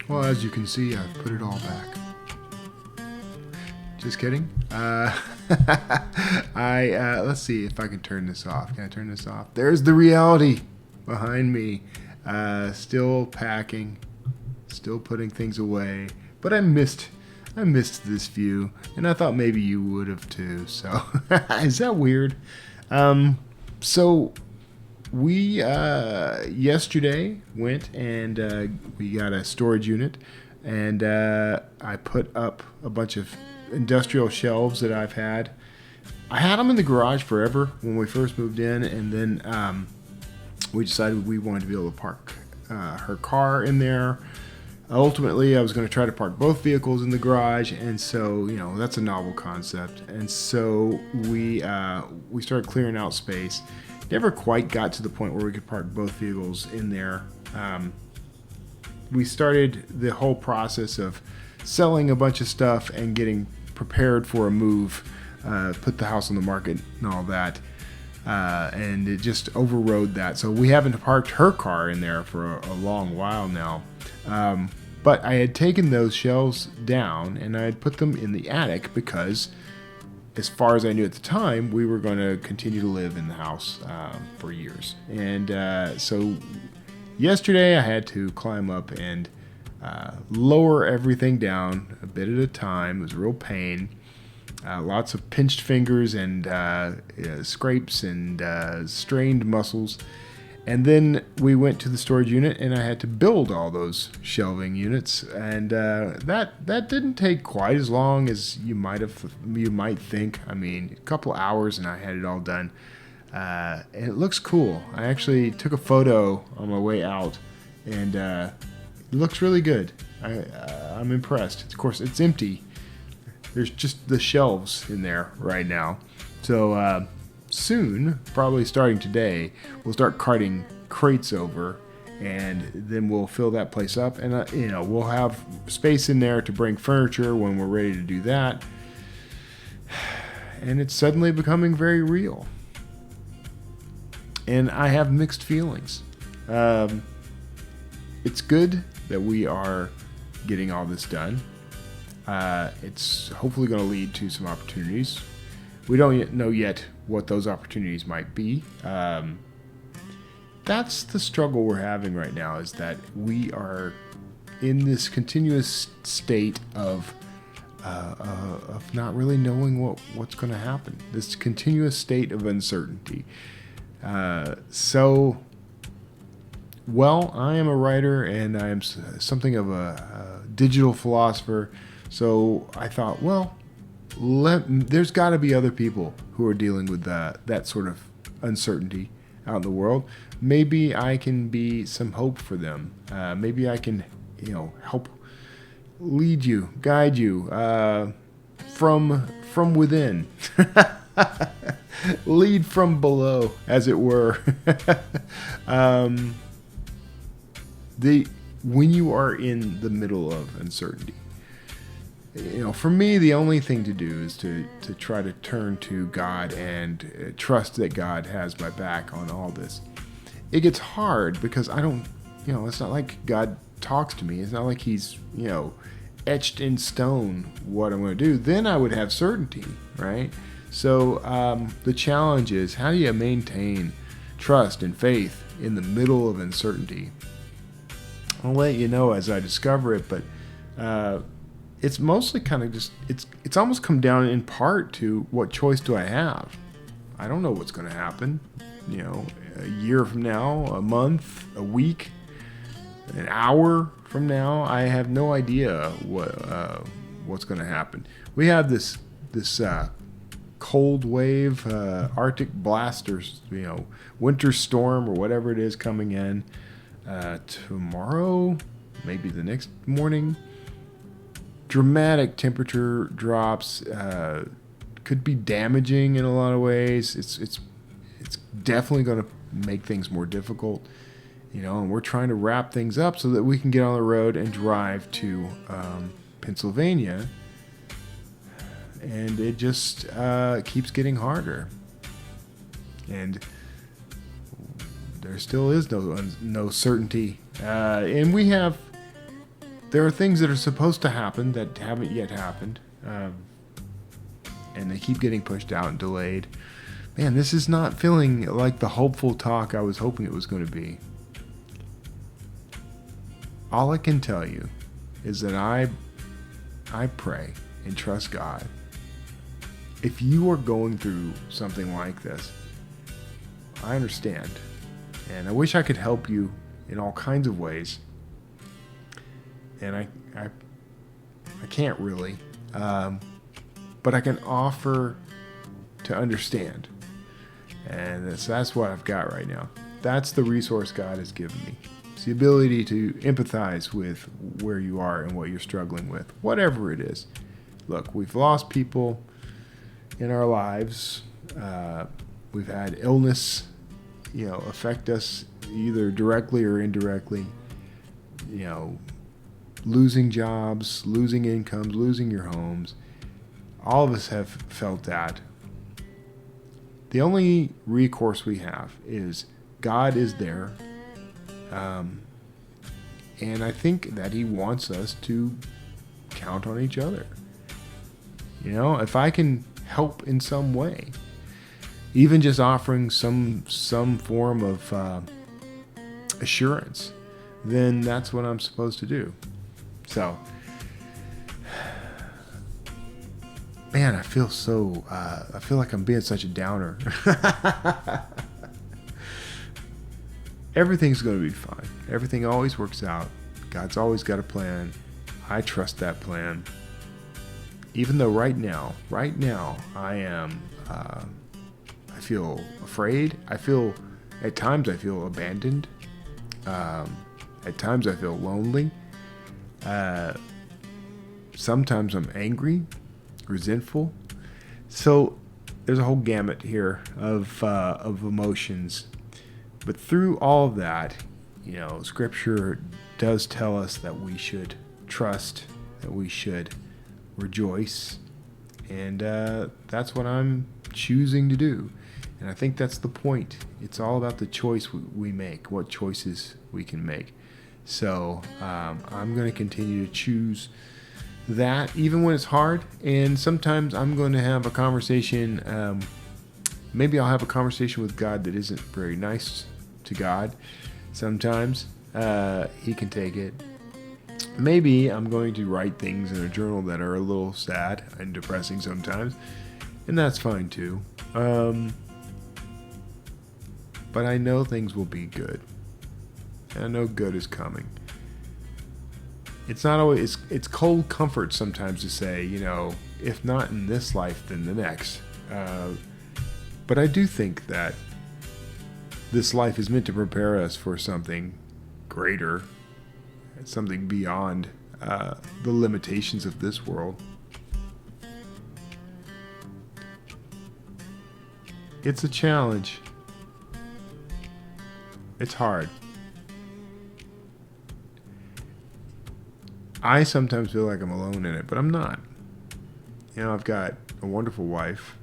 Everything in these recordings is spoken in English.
Well, as you can see, I've put it all back. Just kidding. Let's see if I can turn this off. Can I turn this off? There's the reality behind me. Still packing, still putting things away. But I missed this view, and I thought maybe you would have too. So is that weird? So we yesterday went and we got a storage unit, and I put up a bunch of industrial shelves that I've had. I had them in the garage forever when we first moved in, and then we decided we wanted to be able to park her car in there. Ultimately, I was going to try to park both vehicles in the garage, and so that's a novel concept. And so we started clearing out space. Never quite got to the point where we could park both vehicles in there. We started the whole process of selling a bunch of stuff and getting prepared for a move, put the house on the market and all that. And it just overrode that. So we haven't parked her car in there for a long while now. But I had taken those shelves down and I had put them in the attic because, as far as I knew at the time, we were going to continue to live in the house for years. And so yesterday I had to climb up and lower everything down a bit at a time. It was a real pain. Lots of pinched fingers and scrapes and strained muscles. And then we went to the storage unit, and I had to build all those shelving units. And that didn't take quite as long as you might think. I mean, a couple hours, and I had it all done. And it looks cool. I actually took a photo on my way out, and it looks really good. I'm impressed. Of course, it's empty. There's just the shelves in there right now. So soon, probably starting today, we'll start carting crates over, and then we'll fill that place up. And we'll have space in there to bring furniture when we're ready to do that. And it's suddenly becoming very real. And I have mixed feelings. It's good that we are getting all this done. It's hopefully going to lead to some opportunities. We don't know yet what those opportunities might be. That's the struggle we're having right now, is that we are in this continuous state of not really knowing what's going to happen. This continuous state of uncertainty. Well, I am a writer, and I am something of a digital philosopher. So I thought, well, there's got to be other people who are dealing with that sort of uncertainty out in the world. Maybe I can be some hope for them. Maybe I can, help lead you, guide you from within. Lead from below, as it were. When you are in the middle of uncertainty, for me, the only thing to do is to try to turn to God and trust that God has my back on all this. It gets hard because I don't, it's not like God talks to me. It's not like he's, etched in stone what I'm going to do. Then I would have certainty, right? So the challenge is, how do you maintain trust and faith in the middle of uncertainty? I'll let you know as I discover it, but it's mostly kind of just, it's almost come down in part to what choice do I have? I don't know what's going to happen, a year from now, a month, a week, an hour from now. I have no idea what's going to happen. We have this cold wave, Arctic blast, or winter storm or whatever it is coming in tomorrow, maybe the next morning. Dramatic temperature drops, could be damaging in a lot of ways. It's definitely going to make things more difficult, and we're trying to wrap things up so that we can get on the road and drive to Pennsylvania. And it just keeps getting harder. And there still is no certainty. And we have there are things that are supposed to happen that haven't yet happened, and they keep getting pushed out and delayed. Man, this is not feeling like the hopeful talk I was hoping it was going to be. All I can tell you is that I pray and trust God. If you are going through something like this, I understand. And I wish I could help you in all kinds of ways. And I can't really. But I can offer to understand. And that's what I've got right now. That's the resource God has given me. It's the ability to empathize with where you are and what you're struggling with, whatever it is. Look, we've lost people in our lives. We've had illness, affect us either directly or indirectly. Losing jobs, losing incomes, losing your homes. All of us have felt that. The only recourse we have is God is there. And I think that He wants us to count on each other. If I can help in some way, even just offering some form of assurance, then that's what I'm supposed to do. So, man, I feel like I'm being such a downer. Everything's going to be fine. Everything always works out. God's always got a plan. I trust that plan. Even though right now, I feel afraid. At times I feel abandoned. At times I feel lonely. Sometimes I'm angry, resentful. So there's a whole gamut here of emotions. But through all of that, Scripture does tell us that we should trust, that we should rejoice. And that's what I'm choosing to do. And I think that's the point. It's all about the choice we make, what choices we can make. So I'm going to continue to choose that even when it's hard. And sometimes I'm going to have a conversation. Maybe I'll have a conversation with God that isn't very nice to God. Sometimes He can take it. Maybe I'm going to write things in a journal that are a little sad and depressing sometimes. And that's fine too. But I know things will be good. And I know good is coming. It's not always, it's cold comfort sometimes to say, if not in this life, then the next. But I do think that this life is meant to prepare us for something greater, something beyond the limitations of this world. It's a challenge. It's hard. I sometimes feel like I'm alone in it, but I'm not. I've got a wonderful wife.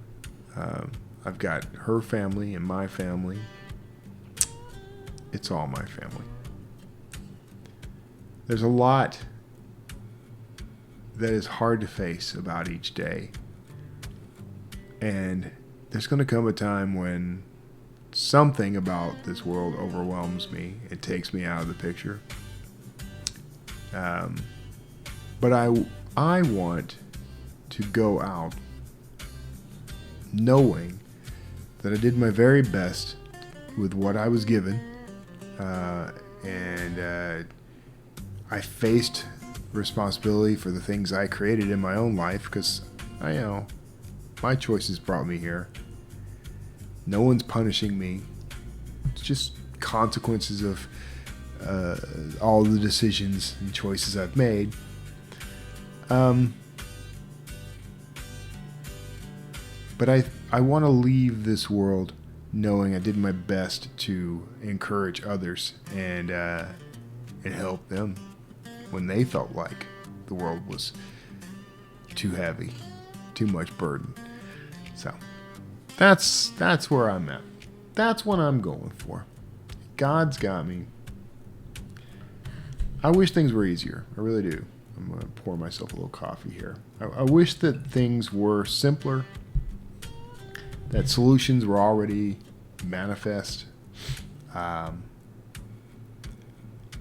I've got her family and my family. It's all my family. There's a lot that is hard to face about each day. And there's going to come a time when something about this world overwhelms me. It takes me out of the picture. But I want to go out knowing that I did my very best with what I was given. And I faced responsibility for the things I created in my own life, because my choices brought me here. No one's punishing me. It's just consequences of all the decisions and choices I've made. But I want to leave this world knowing I did my best to encourage others and help them when they felt like the world was too heavy, too much burden. So that's where I'm at. That's what I'm going for. God's got me. I wish things were easier. I really do. I'm going to pour myself a little coffee here. I wish that things were simpler, that solutions were already manifest. But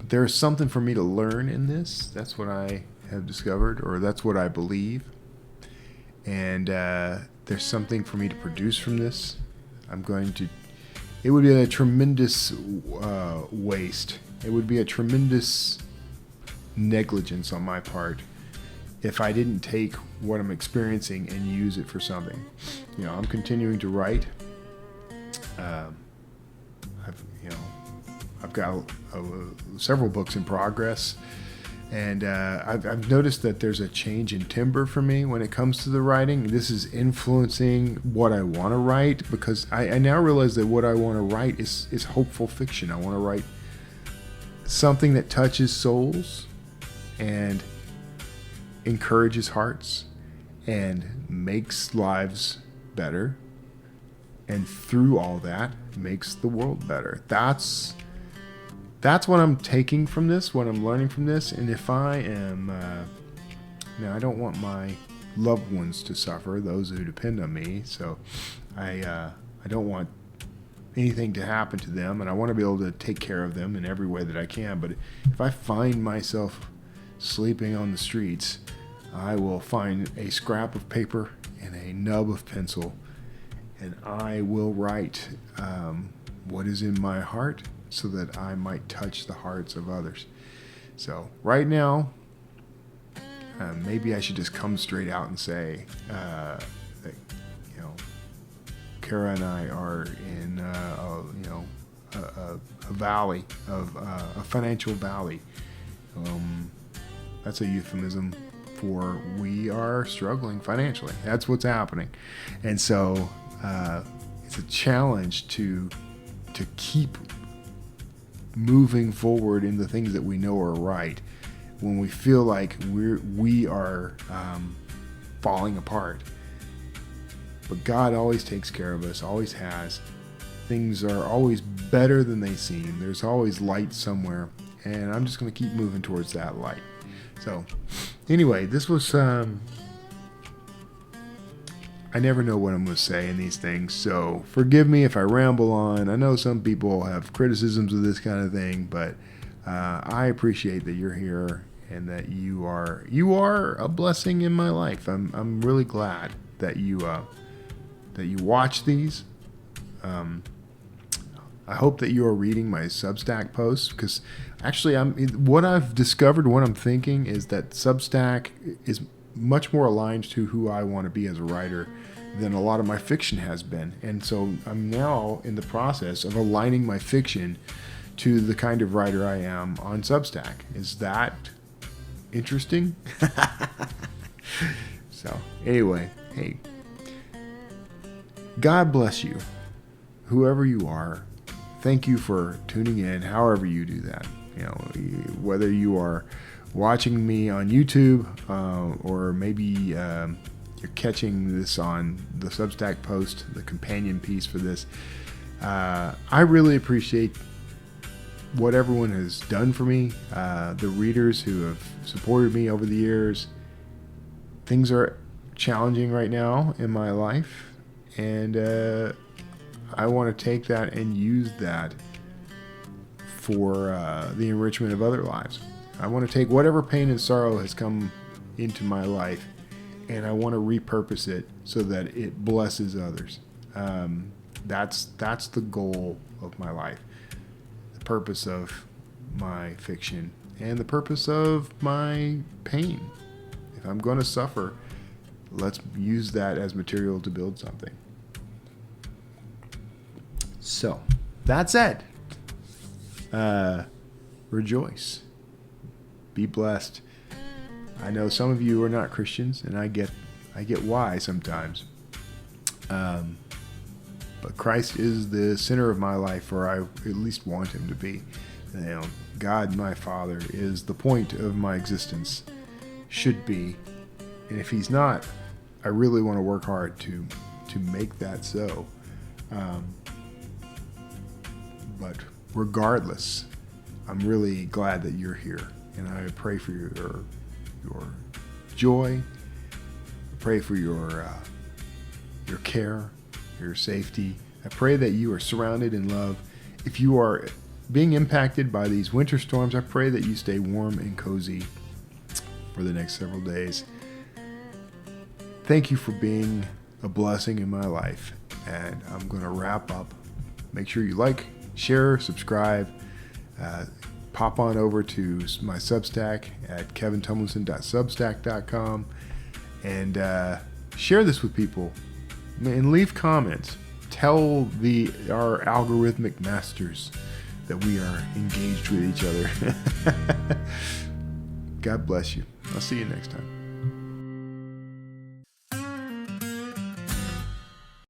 there's something for me to learn in this. That's what I have discovered, or that's what I believe. And there's something for me to produce from this. It would be a tremendous waste. It would be a tremendous negligence on my part if I didn't take what I'm experiencing and use it for something. I'm continuing to write. I've got several books in progress, and I've noticed that there's a change in timbre for me when it comes to the writing. This is influencing what I want to write, because I now realize that what I want to write is hopeful fiction. I want to write something that touches souls and encourages hearts and makes lives better, and through all that makes the world better. That's what I'm taking from this, what I'm learning from this. And if I am I don't want my loved ones to suffer, those who depend on me, so I don't want anything to happen to them, and I want to be able to take care of them in every way that I can. But if I find myself sleeping on the streets, I will find a scrap of paper and a nub of pencil, and I will write what is in my heart, so that I might touch the hearts of others. So right now, maybe I should just come straight out and say that Kara and I are in a valley of a financial valley. That's a euphemism for we are struggling financially. That's what's happening, and so it's a challenge to keep moving forward in the things that we know are right when we feel like we are falling apart. But God always takes care of us, always has. Things are always better than they seem. There's always light somewhere, and I'm just going to keep moving towards that light. So anyway, this was I never know what I'm going to say in these things, so forgive me if I ramble on. I know some people have criticisms of this kind of thing, but I appreciate that you're here and that you are a blessing in my life. I'm really glad that you watch these. I hope that you are reading my Substack posts, because actually what I've discovered, what I'm thinking is that Substack is much more aligned to who I want to be as a writer than a lot of my fiction has been. And so I'm now in the process of aligning my fiction to the kind of writer I am on Substack. Is that interesting? So anyway, hey, God bless you, whoever you are. Thank you for tuning in, however you do that. Whether you are watching me on YouTube, or maybe you're catching this on the Substack post, the companion piece for this. I really appreciate what everyone has done for me, the readers who have supported me over the years. Things are challenging right now in my life, and I want to take that and use that for the enrichment of other lives. I want to take whatever pain and sorrow has come into my life, and I want to repurpose it so that it blesses others. That's the goal of my life, the purpose of my fiction, and the purpose of my pain. If I'm going to suffer, let's use that as material to build something. So, that said, rejoice. Be blessed. I know some of you are not Christians, and I get why sometimes. But Christ is the center of my life, or I at least want him to be. God, my Father, is the point of my existence. Should be. And if he's not, I really want to work hard to make that so. But regardless, I'm really glad that you're here. And I pray for your joy. I pray for your care, your safety. I pray that you are surrounded in love. If you are being impacted by these winter storms, I pray that you stay warm and cozy for the next several days. Thank you for being a blessing in my life. And I'm going to wrap up. Make sure you like, share, subscribe. Pop on over to my Substack at kevintumlinson.substack.com and share this with people and leave comments. Tell our algorithmic masters that we are engaged with each other. God bless you. I'll see you next time.